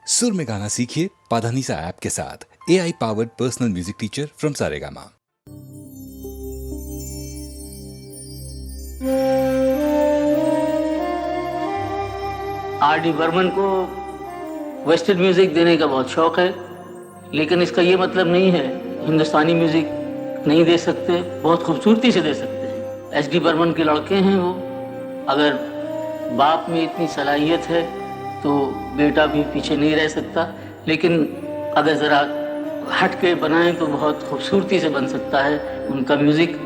सुर में गाना सीखिए पाधानीसा ऐप के साथ। AI powered personal music teacher from Saregama. R.D. Burman को वेस्टर्न म्यूजिक देने का बहुत शौक है, लेकिन इसका ये मतलब नहीं है हिंदुस्तानी म्यूजिक नहीं दे सकते, बहुत खूबसूरती से दे सकते हैं। S.D. बर्मन के लड़के हैं वो। अगर बाप में इतनी सलाहियत है तो बेटा भी पीछे नहीं रह सकता, लेकिन अगर ज़रा हट के बनाएं तो बहुत खूबसूरती से बन सकता है उनका म्यूज़िक।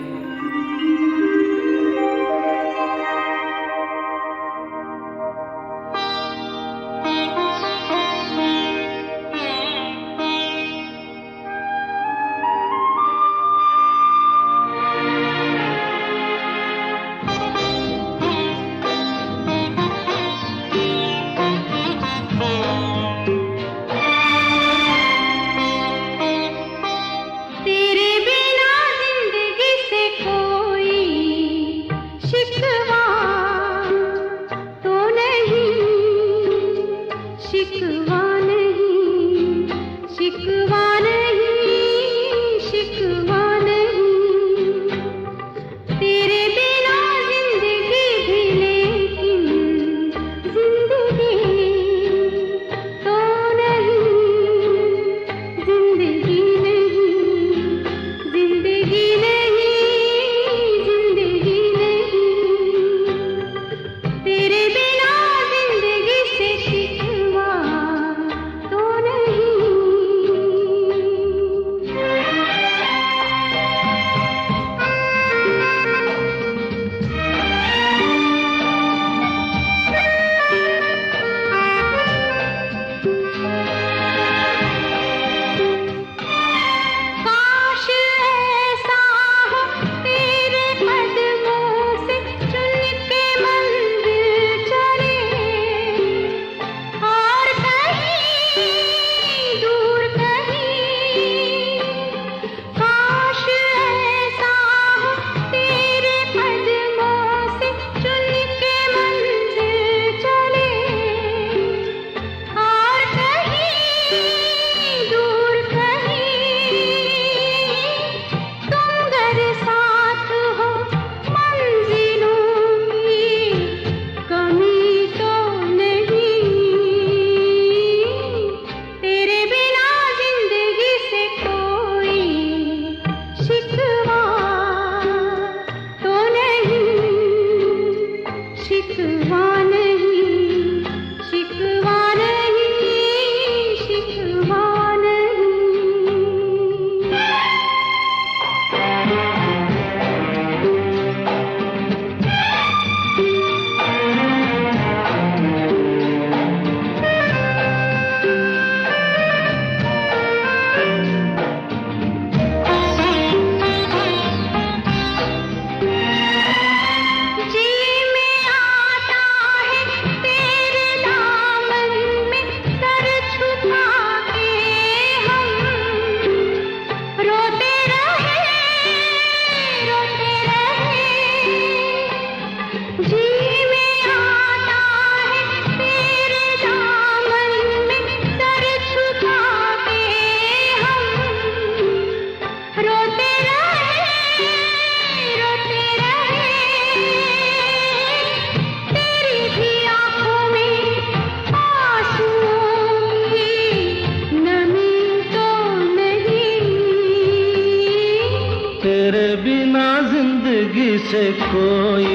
से कोई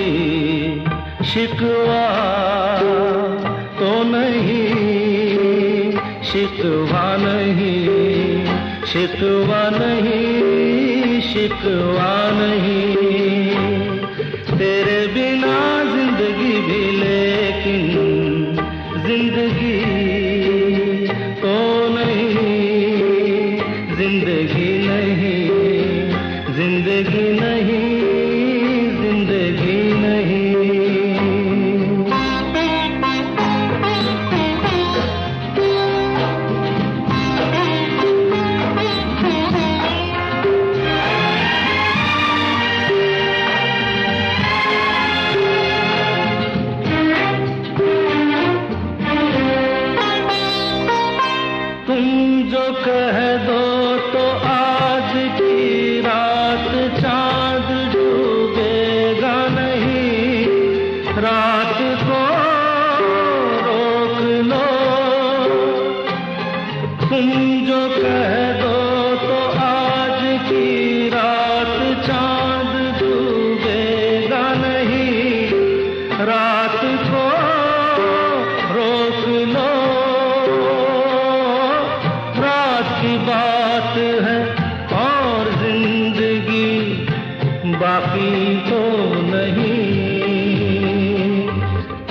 शिकवा तो नहीं, शिकवा नहीं, शिकवा नहीं, शिकवा नहीं। तेरे बिना जिंदगी भी लेकिन जिंदगी तो नहीं, जिंदगी नहीं, जिंदगी नहीं, जिंदगी नहीं। तुम जो कह दो तो आज की रात चांद डूबेगा नहीं, रात को रोक लो। तुम जो कह दो तो आज की रात चांद डूबेगा नहीं, रात को रोक लो। रात की बात है और जिंदगी बाकी तो नहीं।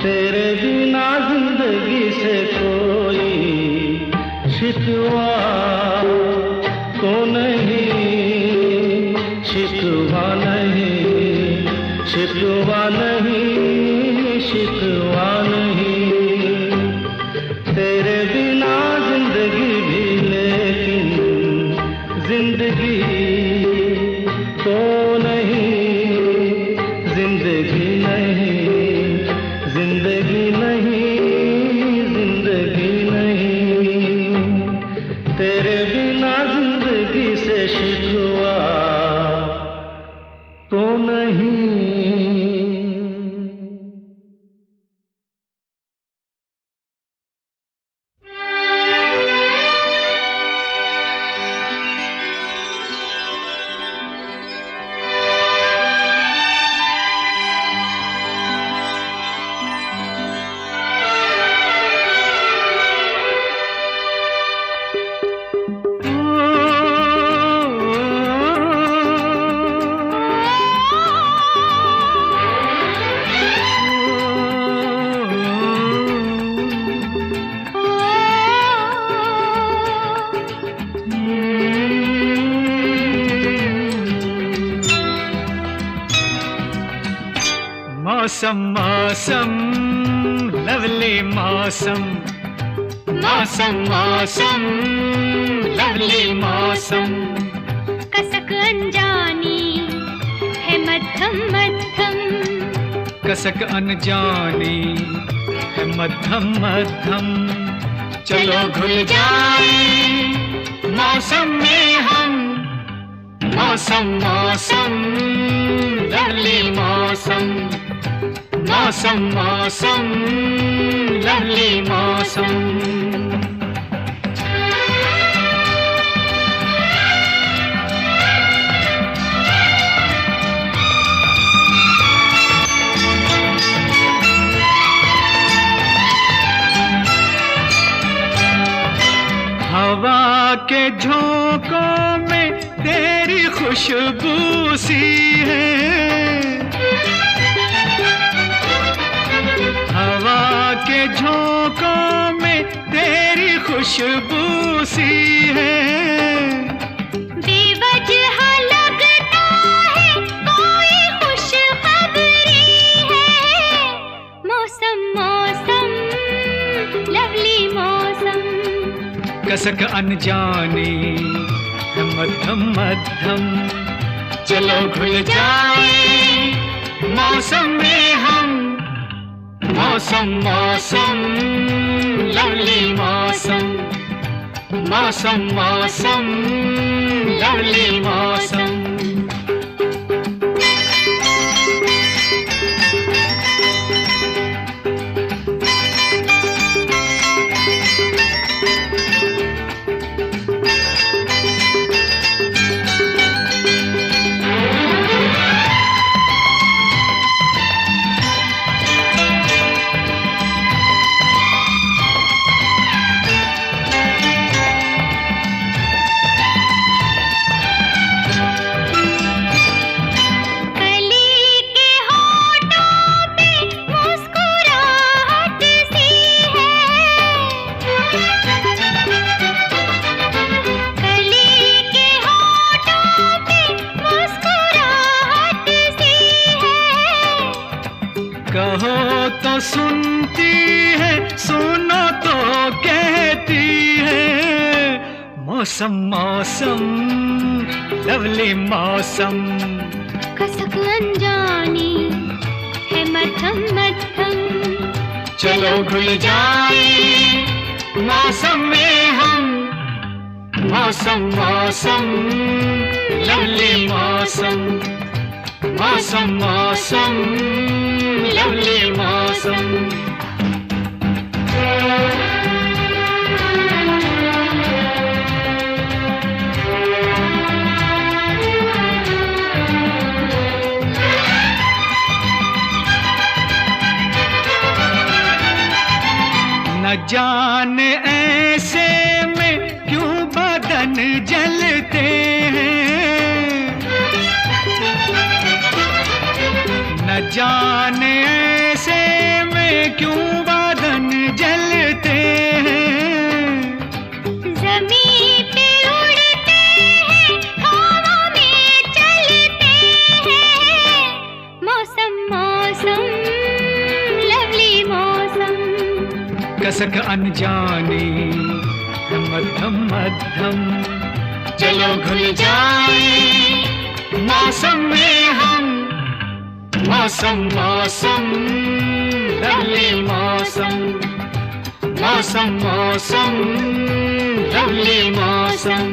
तेरे बिना जिंदगी से कोई शिकवा तो नहीं, शिकवा नहीं, शिकवा नहीं, शिकवा नहीं। तेरे बिना जिंदगी भी लेकिन जिंदगी तो नहीं, जिंदगी नहीं, जिंदगी नहीं, जिंदगी नहीं। तेरे बिना जिंदगी से शिकवा तो नहीं। मौसम मौसम लवली मौसम, मौसम मौसम लवली मौसम। कसक अनजानी है मध्यम मध्यम, कसक अनजानी है मध्यम मध्यम। चलो घुल जाए मौसम में हम, मौसम मौसम लवली मौसम, मौसम मौसम लवली मौसम। हवा के झोंकों में तेरी खुशबू सी है, हवा के झोंकों में तेरी खुशबू सी है। बेवजह लगता है कोई खुशखबरी है, मौसम मौसम लवली मौसम। कसक अनजानी है मध्यम मध्यम। चलो घुल जाए मौसम में हम, मौसम मौसम लवली मौसम, मौसम मौसम लवली मौसम। कहो तो सुनती है, सुनो तो कहती है। मौसम मौसम लवली मौसम, कसक अनजानी है मध्यम मध्यम। चलो घुल जाए मौसम में हम, मौसम मौसम लवली मौसम, मौसम मौसम लवली मौसम। न जाने ऐसे में क्यों बदन जलते हैं, न जाने ऐसे में क्यों बदन जलते हैं। ज़मीन पे उड़ते हैं, हवा में चलते हैं, मौसम मौसम लवली मौसम। कसक अनजानी मध्यम मध्यम, चलो घुल जाए मौसम में हम, मौसम मौसम लवली मौसम, मौसम मौसम लवली मौसम।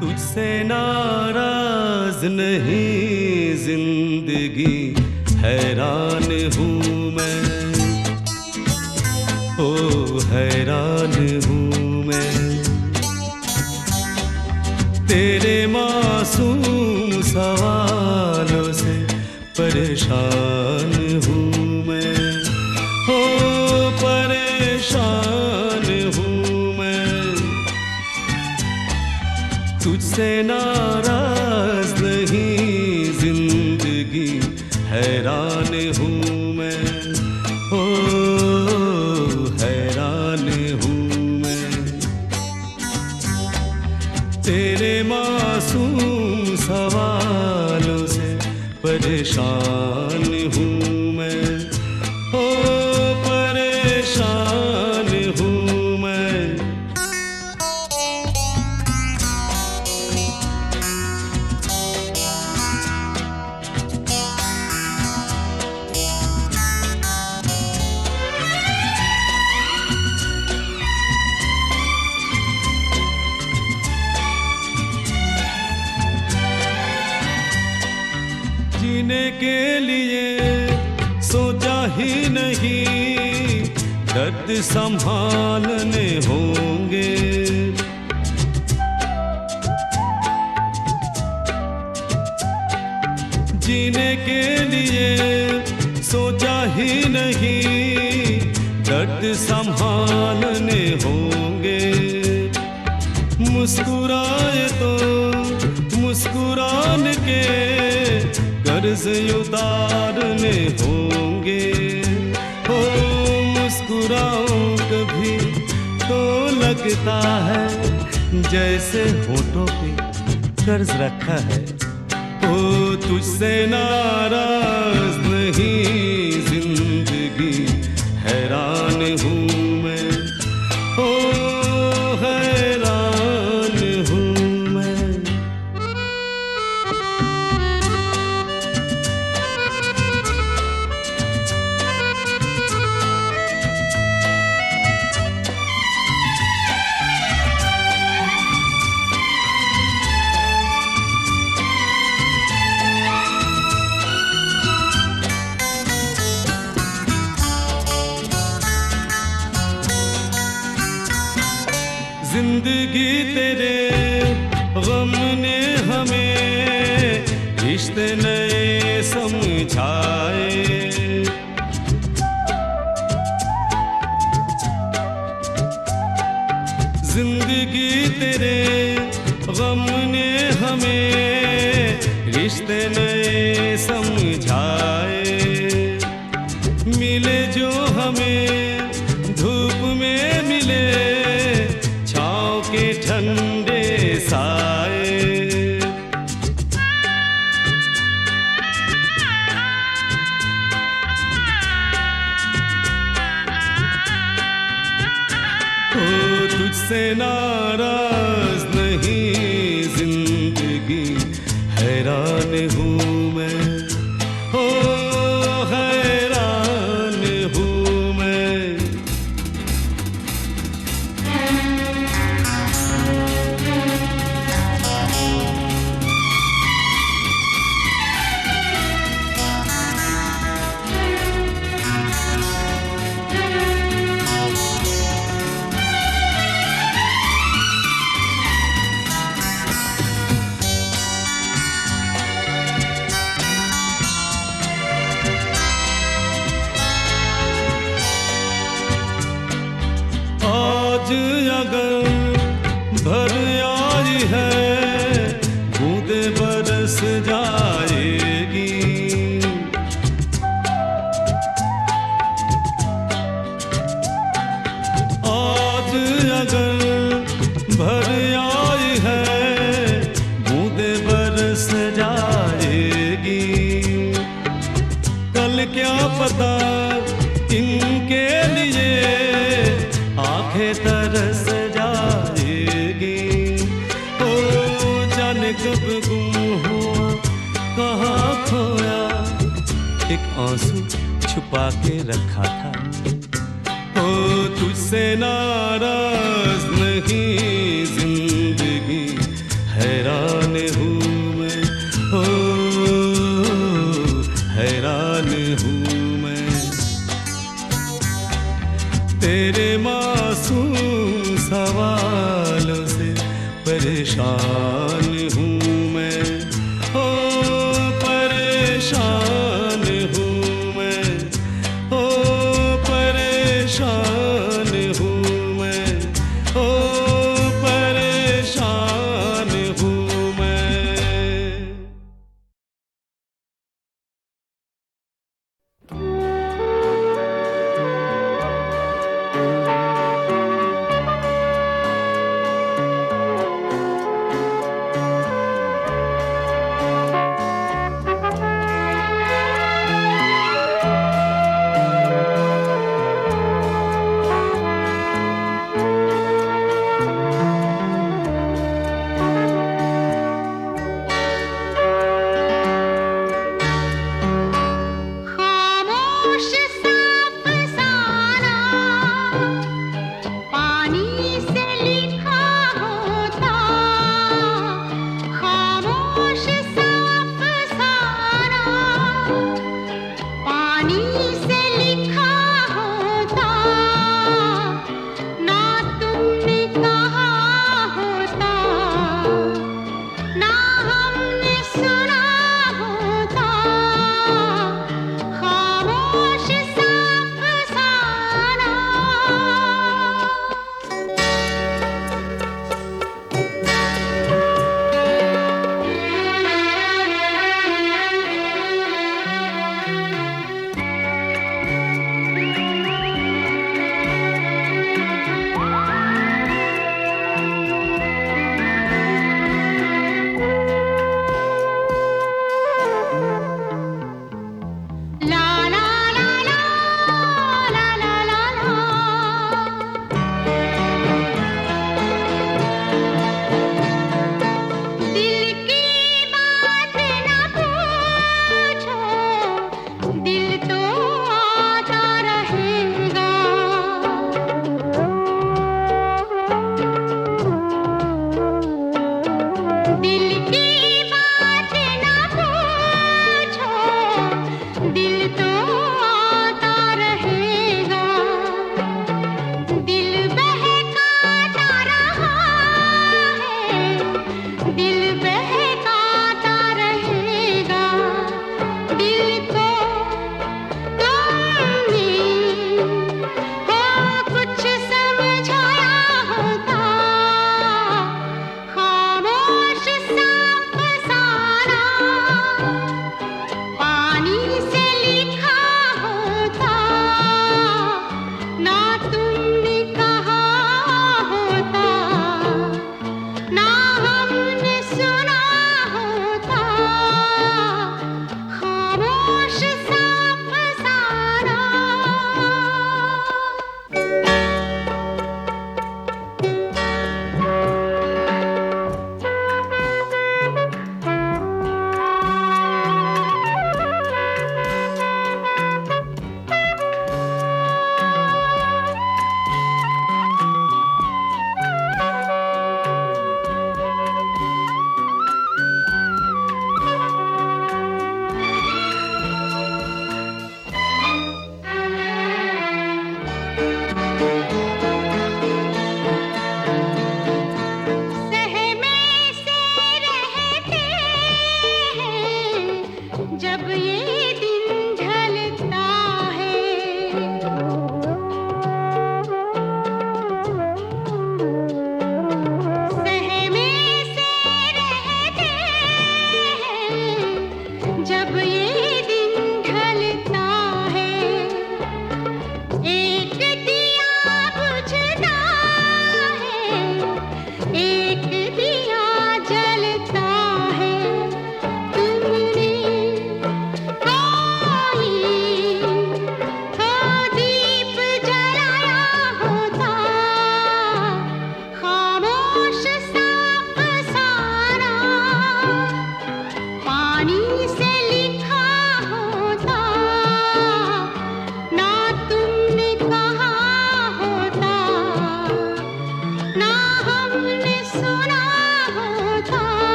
तुझसे नाराज नहीं जिंदगी, हैरान हूँ मैं, ओ हैरान हूँ मैं। तेरे मासूम सवालों से परेशान हूँ मैं, ओ परेशान हूँ मैं। तुझसे नाराज नहीं जिंदगी, हैरान हूँ मैं, ओ हैरान हूँ मैं। तेरे मासूम सवालों से परेशान हूँ मैं, ओ परेशान हूँ मैं। जीने के लिए सोचा ही नहीं, दर्द संभालने होंगे। जीने के लिए सोचा ही नहीं, दर्द संभालने होंगे। मुस्कुराए तो मुस्कुराने के कर्ज उतारने होंगे। हो मुस्कुराऊं कभी तो लगता है जैसे होठों पे कर्ज रखा है। ओ तुझसे नाराज नहीं जिंदगी, हैरान हूँ मैं, ओ हैरान हूँ मैं। समझाए। जिंदगी तेरे गम ने हमें रिश्ते नए समझाए। मिले जो हमें धूप में मिले छाँव के ठंडे साए। तुझसे नाराज नहीं जिंदगी, हैरान हूँ मैं, ओ हैरान हूँ मैं। आज अगर भर आई है बूंदे बरस जाएगी। आज अगर भर आई है बूंदे बरस जाएगी। कल क्या पता इनके लिए आंखें तरस जाएगी। ओ जाने कब गुम हुआ कहाँ खोया, एक आंसू छुपा के रखा था। ओ तुझसे नाराज नहीं जिंदगी, हैरान हूँ मैं, ओ हैरान हूँ मैं। तेरे मासूम सवालों से परेशान हूँ मैं, ओ परेशान हूँ मैं, ओ परेशान हूँ मैं, ओ परेशान हूँ मैं।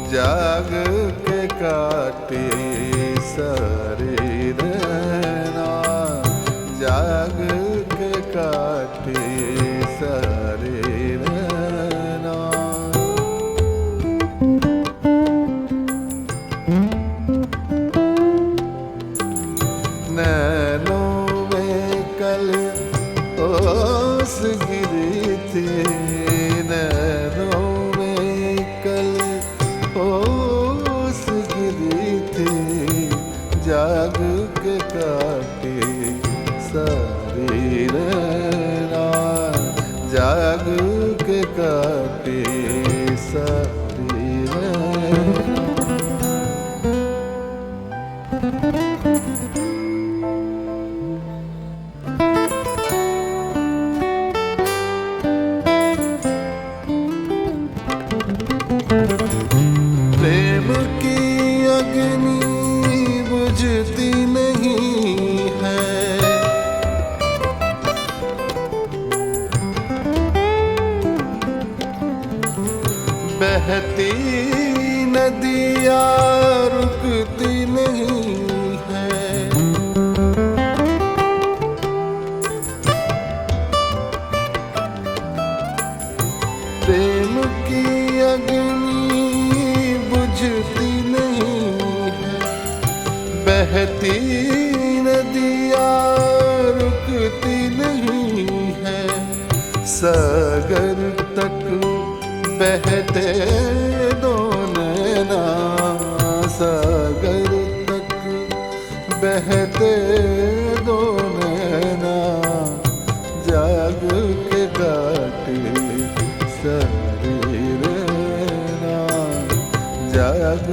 जाग के काटे सारे रहना, जाग के काटे सारे रहना। नैनों में कल ओस गिरी थी, नैनों में कल ओस गिरी थी, जाग के काटे सारी रहना, जाग के काटे सारी रहना। प्रेम की अग्नि बुझती नहीं है, बहती नदियाँ रुकती नहीं है। प्रेम की अग्नि बुझती नहीं है, बहती नदियाँ रुकती नहीं है। सागर तक बहते दो नैना, सागर तक बहते दो नैना, जाग के काटे सारी रहना, जाग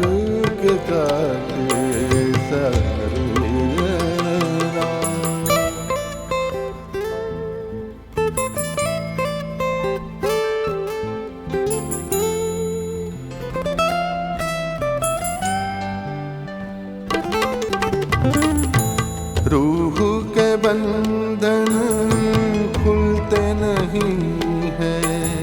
के काटे सारी रहना। रूह के बंधन खुलते नहीं हैं,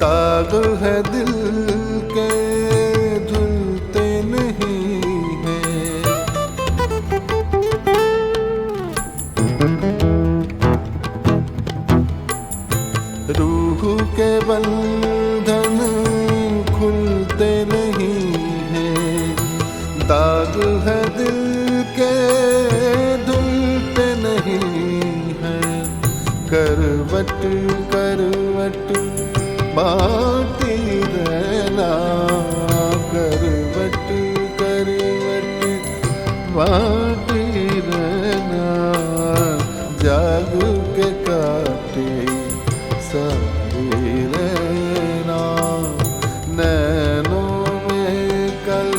दाग है दिल के धुलते नहीं हैं। रूह के बंधन खुलते नहीं हैं, दाग है दिल के धुलते नहीं हैं। करवट करवट बाटी रहना, करवट करवट बाटी रहना, जाग के काटे सारी रहना। नैनों में कल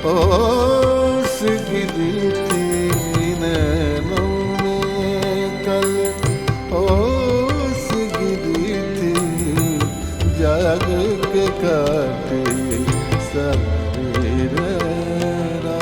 ओस गिरी थी, नैनों में कल ओस गिरी थी, जाग के काटे सारी रहना।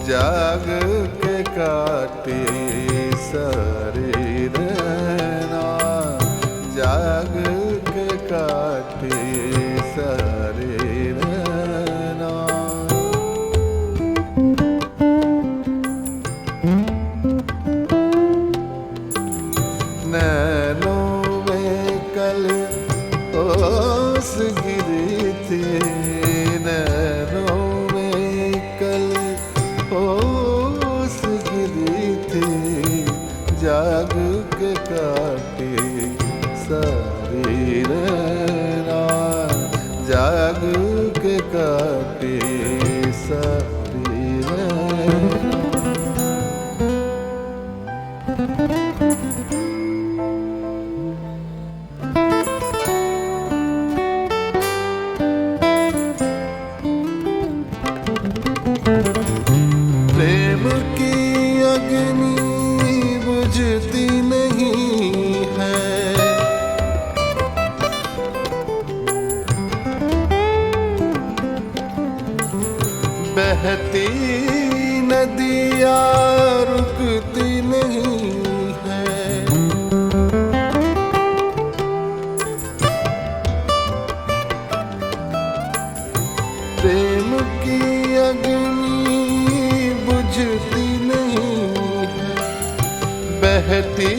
जाग के काटे सारे रहना, जाग के काटे सारे रहना। नैनों में कल ओस गिरी थी, नैनों में कल ओस गिरी थी, जाग के काटे सारी रहना, जाग के काटे सारी रहना। प्रेम की अग्नि बुझती नहीं है, बहती नदियाँ रुकती नहीं है। प्रेम की अग्नि बुझती नहीं है, बहती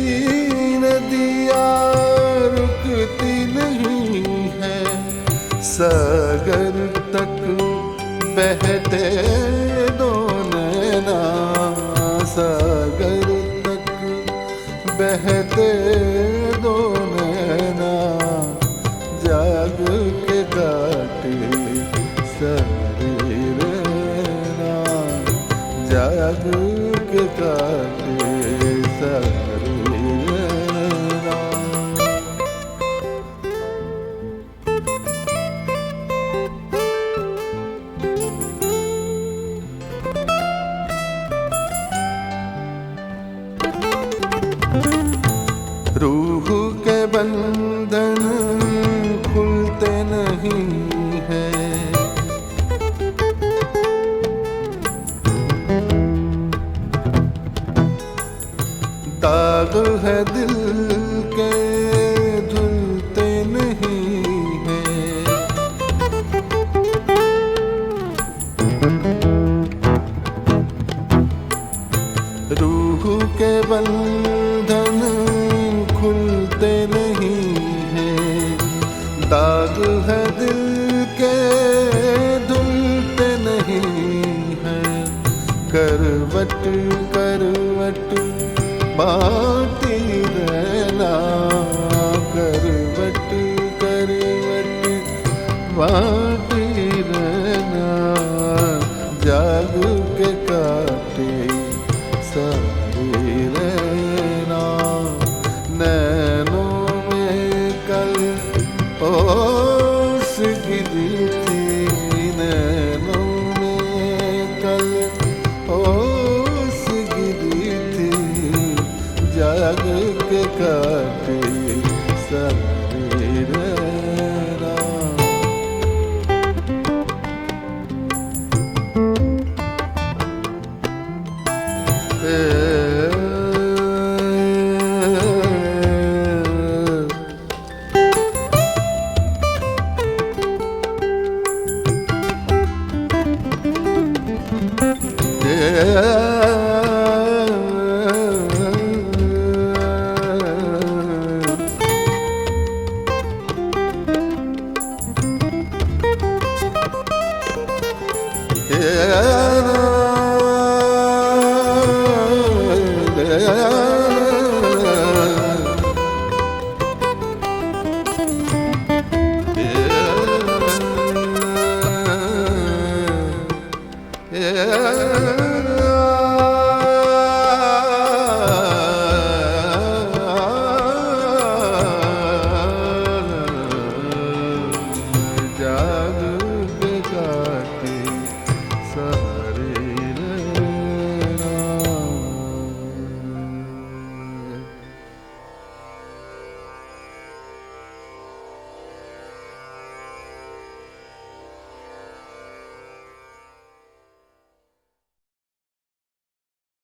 नदियाँ रुकती नहीं है। सागर तक बहते दो नैना, सागर तक बहते दो नैना, जाग के काटे सारी रहना, जाग के काटे सारी रहना। करवट बाटी रहना, करवट करवट बाटी रहना, जाग के काटे सारी रहना, नैनों में कल ओ